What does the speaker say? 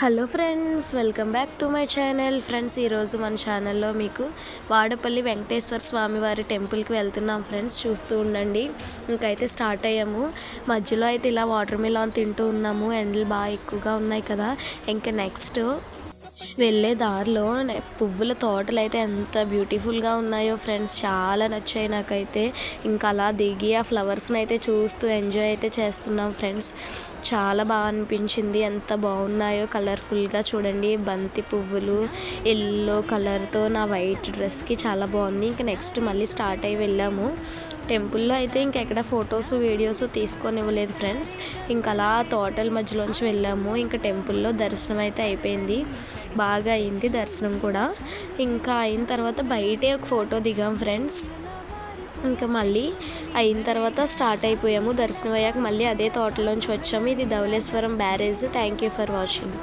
Hello friends, welcome back to my channel. Friends, ఈరోజు మన ఛానల్లో మీకు వాడపల్లి వెంకటేశ్వర స్వామి వారి టెంపుల్కి వెళ్తున్నాం ఫ్రెండ్స్. చూస్తూ ఉండండి. ఇంకైతే స్టార్ట్ అయ్యాము. మధ్యలో అయితే ఇలా వాటర్ మిలాన్ తింటూ ఉన్నాము. ఎండలు బాగా ఎక్కువగా ఉన్నాయి కదా. ఇంకా నెక్స్ట్ వెళ్ళే దారిలో పువ్వుల తోటలు అయితే ఎంత బ్యూటిఫుల్గా ఉన్నాయో ఫ్రెండ్స్, చాలా నచ్చాయి నాకైతే. ఇంకా అలా దిగి ఆ ఫ్లవర్స్ని అయితే చూస్తూ ఎంజాయ్ అయితే చేస్తున్నాం ఫ్రెండ్స్. చాలా బాగా అనిపించింది. ఎంత బాగున్నాయో కలర్ఫుల్గా. చూడండి, బంతి పువ్వులు ఎల్లో కలర్తో నా వైట్ డ్రెస్కి చాలా బాగుంది. ఇంకా నెక్స్ట్ మళ్ళీ స్టార్ట్ అయ్యి వెళ్ళాము. టెంపుల్లో అయితే ఇంకెక్కడ ఫొటోస్ వీడియోస్ తీసుకొని ఇవ్వలేదు ఫ్రెండ్స్. ఇంకా అలా తోటల మధ్యలోంచి వెళ్ళాము. ఇంకా టెంపుల్లో దర్శనం అయితే అయిపోయింది. బాగా అయింది దర్శనం కూడా. ఇంకా అయిన తర్వాత బయటే ఒక ఫోటో దిగాం ఫ్రెండ్స్. ఇంకా మళ్ళీ అయిన తర్వాత స్టార్ట్ అయిపోయాము. దర్శనం అయ్యాక మళ్ళీ అదే తోటలోంచి వచ్చాము. ఇది Dhavaleswaram barrage. Thank you for watching.